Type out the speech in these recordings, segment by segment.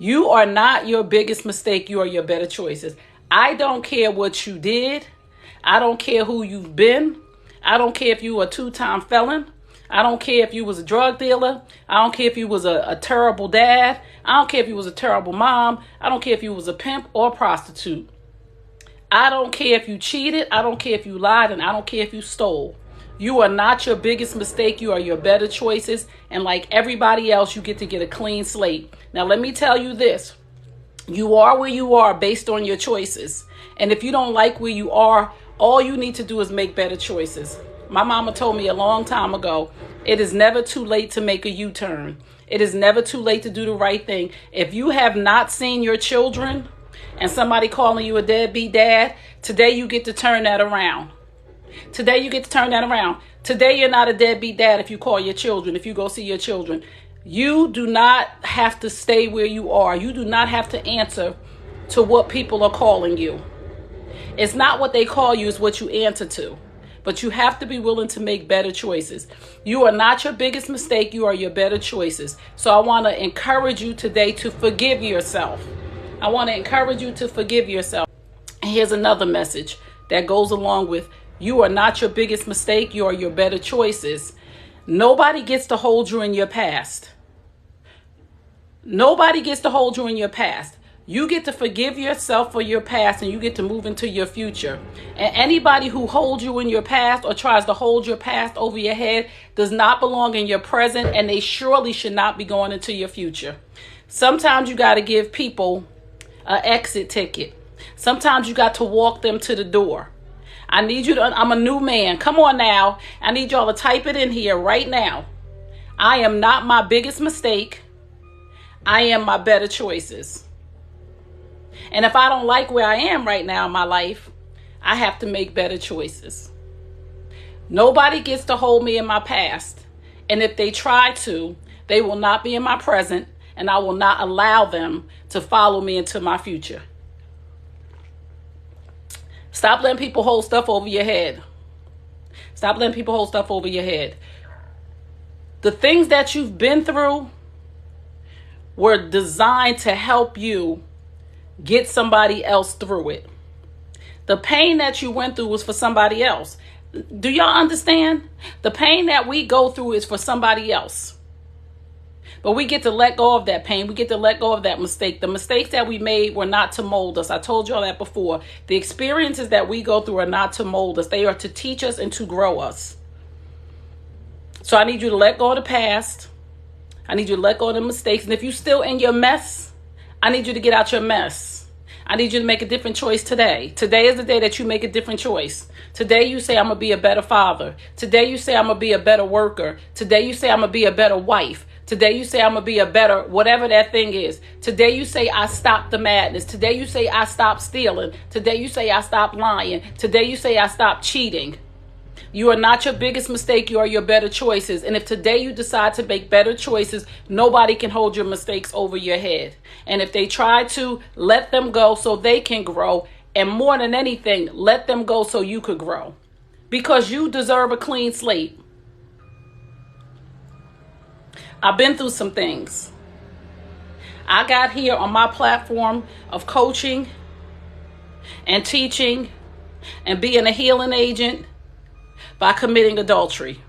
You are not your biggest mistake. You are your better choices. I don't care what you did. I don't care who you've been. I don't care if you were a 2-time felon. I don't care if you was a drug dealer. I don't care if you was a terrible dad. I don't care if you was a terrible mom. I don't care if you was a pimp or a prostitute. I don't care if you cheated. I don't care if you lied. And I don't care if you stole. You are not your biggest mistake. You are your better choices. And like everybody else, you get to get a clean slate. Now, let me tell you this. You are where you are based on your choices. And if you don't like where you are, all you need to do is make better choices. My mama told me a long time ago, it is never too late to make a U-turn. It is never too late to do the right thing. If you have not seen your children and somebody calling you a deadbeat dad, today you get to turn that around. Today you get to turn that around. Today you're not a deadbeat dad if you call your children, if you go see your children. You do not have to stay where you are. You do not have to answer to what people are calling you. It's not what they call you, it's what you answer to. But you have to be willing to make better choices. You are not your biggest mistake. You are your better choices. So I want to encourage you today to forgive yourself. I want to encourage you to forgive yourself. And here's another message that goes along with you are not your biggest mistake. You are your better choices. Nobody gets to hold you in your past. Nobody gets to hold you in your past. You get to forgive yourself for your past and you get to move into your future. And anybody who holds you in your past or tries to hold your past over your head does not belong in your present, and they surely should not be going into your future. Sometimes you got to give people an exit ticket. Sometimes you got to walk them to the door. I need you to, I'm a new man. Come on now. I need y'all to type it in here right now. I am not my biggest mistake. I am my better choices. And if I don't like where I am right now in my life, I have to make better choices. Nobody gets to hold me in my past. And if they try to, they will not be in my present, and I will not allow them to follow me into my future. Stop letting people hold stuff over your head. Stop letting people hold stuff over your head. The things that you've been through were designed to help you get somebody else through it. The pain that you went through was for somebody else. Do y'all understand? The pain that we go through is for somebody else. But we get to let go of that pain. We get to let go of that mistake. The mistakes that we made were not to mold us. I told y'all that before. The experiences that we go through are not to mold us. They are to teach us and to grow us. So I need you to let go of the past. I need you to let go of the mistakes. And if you're still in your mess, I need you to get out your mess. I need you to make a different choice today. Today is the day that you make a different choice. Today you say, I'm going to be a better father. Today you say, I'm going to be a better worker. Today you say, I'm going to be a better wife. Today you say, I'm going to be a better, whatever that thing is. Today you say, I stopped the madness. Today you say, I stopped stealing. Today you say, I stopped lying. Today you say, I stopped cheating. You are not your biggest mistake. You are your better choices. And if today you decide to make better choices, nobody can hold your mistakes over your head. And if they try to, let them go so they can grow. And more than anything, let them go so you could grow. Because you deserve a clean slate. I've been through some things. I got here on my platform of coaching and teaching and being a healing agent by committing adultery.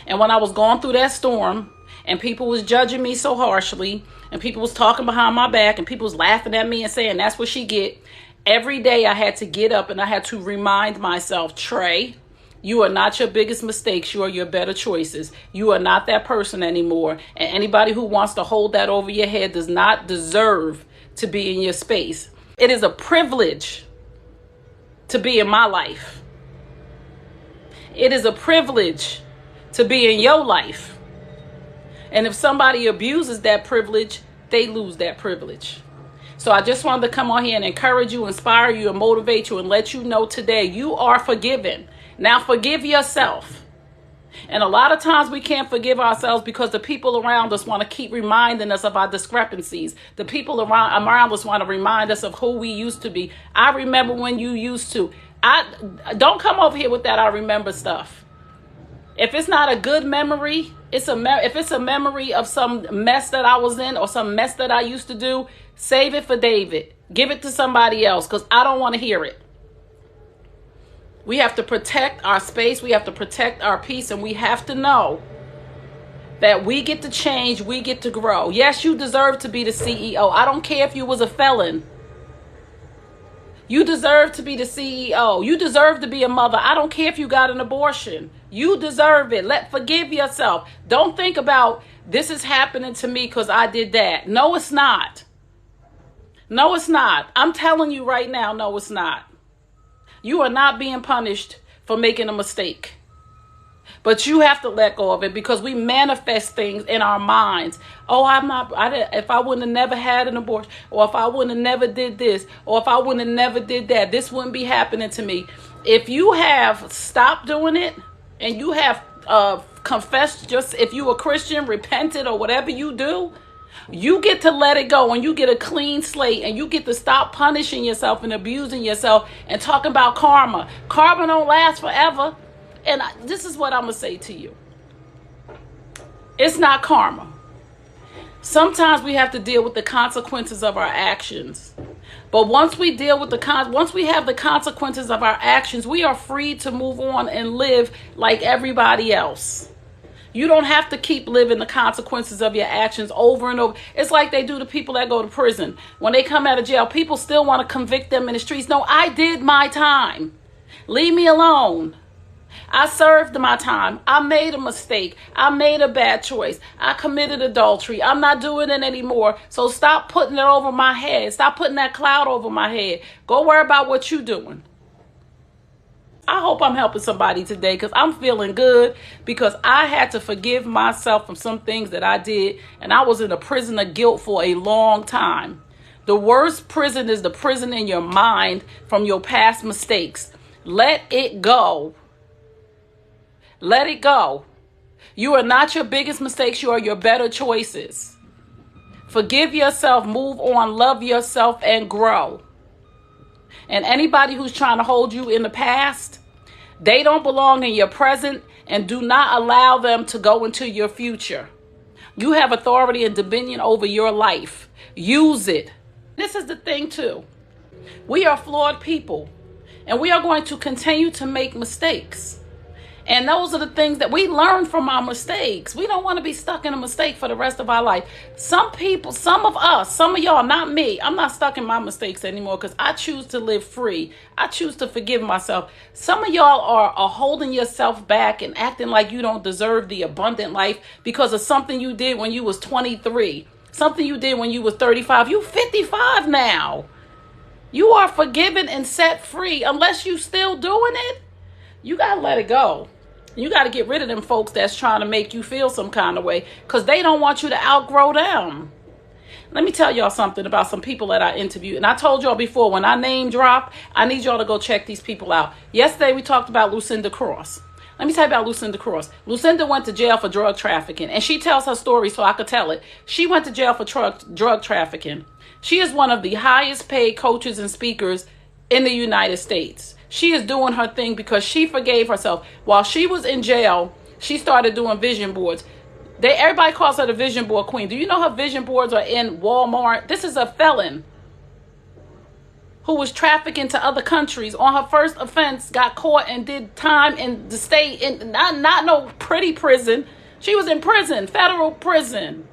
And when I was going through that storm and people was judging me so harshly and people was talking behind my back and people was laughing at me and saying, that's what she get. Every day I had to get up and I had to remind myself, Trey, you are not your biggest mistakes. You are your better choices. You are not that person anymore. And anybody who wants to hold that over your head does not deserve to be in your space. It is a privilege to be in my life. It is a privilege to be in your life. And if somebody abuses that privilege, they lose that privilege. So I just wanted to come on here and encourage you, inspire you, and motivate you and let you know today you are forgiven. Now forgive yourself. And a lot of times we can't forgive ourselves because the people around us want to keep reminding us of our discrepancies. The people around us want to remind us of who we used to be. I remember when you used to. Don't come over here with that I remember stuff. If it's not a good memory, if it's a memory of some mess that I was in or some mess that I used to do, save it for David. Give it to somebody else because I don't want to hear it. We have to protect our space. We have to protect our peace. And we have to know that we get to change. We get to grow. Yes, you deserve to be the CEO. I don't care if you was a felon. You deserve to be the CEO. You deserve to be a mother. I don't care if you got an abortion. You deserve it. Forgive yourself. Don't think about this is happening to me because I did that. No, it's not. No, it's not. I'm telling you right now, no, it's not. You are not being punished for making a mistake. But you have to let go of it because we manifest things in our minds. Oh, if I wouldn't have never had an abortion, or if I wouldn't have never did this, or if I wouldn't have never did that, this wouldn't be happening to me. If you have stopped doing it and you have confessed, just if you a Christian, repented or whatever you do, you get to let it go and you get a clean slate and you get to stop punishing yourself and abusing yourself and talking about karma. Karma don't last forever. And this is what I'm going to say to you. It's not karma. Sometimes we have to deal with the consequences of our actions. But once we have the consequences of our actions, we are free to move on and live like everybody else. You don't have to keep living the consequences of your actions over and over. It's like they do to people that go to prison. When they come out of jail, people still want to convict them in the streets. No, I did my time. Leave me alone. I served my time. I made a mistake. I made a bad choice. I committed adultery. I'm not doing it anymore. So stop putting it over my head. Stop putting that cloud over my head. Go worry about what you're doing. I hope I'm helping somebody today because I'm feeling good because I had to forgive myself from some things that I did. And I was in a prison of guilt for a long time. The worst prison is the prison in your mind from your past mistakes. Let it go. Let it go. You are not your biggest mistakes. You are your better choices. Forgive yourself, move on, love yourself, and grow. And anybody who's trying to hold you in the past, they don't belong in your present, and do not allow them to go into your future. You have authority and dominion over your life. Use it. This is the thing too. We are flawed people, and we are going to continue to make mistakes. And those are the things that we learn from our mistakes. We don't want to be stuck in a mistake for the rest of our life. Some people, some of us, some of y'all, not me. I'm not stuck in my mistakes anymore because I choose to live free. I choose to forgive myself. Some of y'all are holding yourself back and acting like you don't deserve the abundant life because of something you did when you was 23. Something you did when you was 35. You 55 now. You are forgiven and set free. Unless you still doing it, you got to let it go. You got to get rid of them folks that's trying to make you feel some kind of way because they don't want you to outgrow them. Let me tell y'all something about some people that I interviewed. And I told y'all before, when I name drop, I need y'all to go check these people out. Yesterday, we talked about Lucinda Cross. Let me tell you about Lucinda Cross. Lucinda went to jail for drug trafficking. And she tells her story so I could tell it. She went to jail for drug trafficking. She is one of the highest paid coaches and speakers in the United States. She is doing her thing because she forgave herself. While she was in jail, she started doing vision boards. Everybody calls her the vision board queen. Do you know her vision boards are in Walmart? This is a felon who was trafficking to other countries. On her first offense, got caught and did time in the state, in not no pretty prison. She was in prison, federal prison.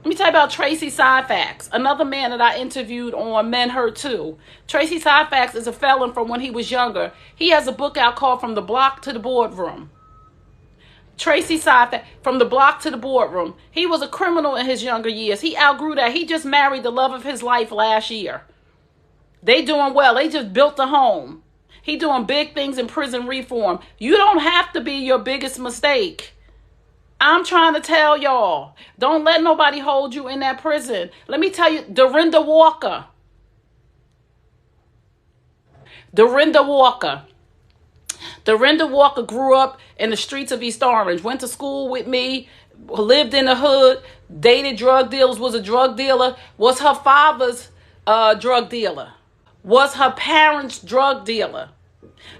Let me tell you about Tracy Syfax, another man that I interviewed on Men Hurt Too. Tracy Syfax is a felon from when he was younger. He has a book out called From the Block to the Boardroom. Tracy Syfax, From the Block to the Boardroom. He was a criminal in his younger years. He outgrew that. He just married the love of his life last year. They doing well. They just built a home. He doing big things in prison reform. You don't have to be your biggest mistake. I'm trying to tell y'all, don't let nobody hold you in that prison. Let me tell you, Dorinda Walker. Dorinda Walker grew up in the streets of East Orange, went to school with me, lived in the hood, dated drug dealers, was a drug dealer, was her father's drug dealer, was her parents' drug dealer.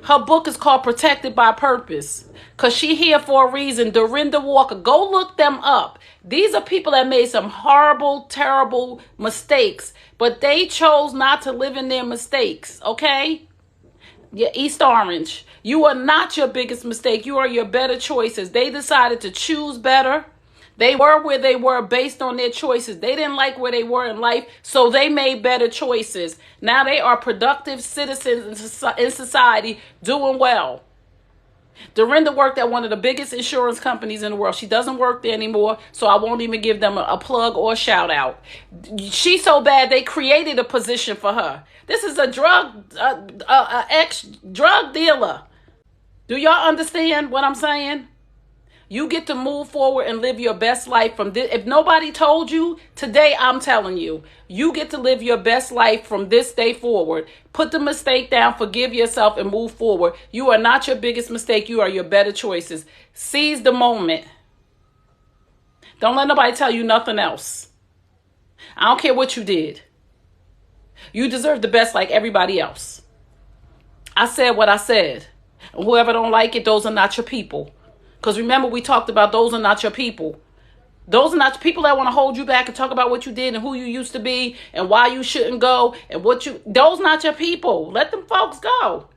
Her book is called Protected by Purpose. Because she here for a reason. Dorinda Walker. Go look them up. These are people that made some horrible, terrible mistakes. But they chose not to live in their mistakes. Okay? Yeah, East Orange. You are not your biggest mistake. You are your better choices. They decided to choose better. They were where they were based on their choices. They didn't like where they were in life, so they made better choices. Now they are productive citizens in society doing well. Dorinda worked at one of the biggest insurance companies in the world. She doesn't work there anymore, so I won't even give them a plug or a shout out. She's so bad they created a position for her. This is a ex-drug dealer. Do y'all understand what I'm saying? You get to move forward and live your best life from this. If nobody told you, today I'm telling you, you get to live your best life from this day forward. Put the mistake down, forgive yourself, and move forward. You are not your biggest mistake. You are your better choices. Seize the moment. Don't let nobody tell you nothing else. I don't care what you did. You deserve the best like everybody else. I said what I said. Whoever don't like it, those are not your people. Because remember, we talked about those are not your people. Those are not people that want to hold you back and talk about what you did and who you used to be and why you shouldn't go and those not your people. Let them folks go.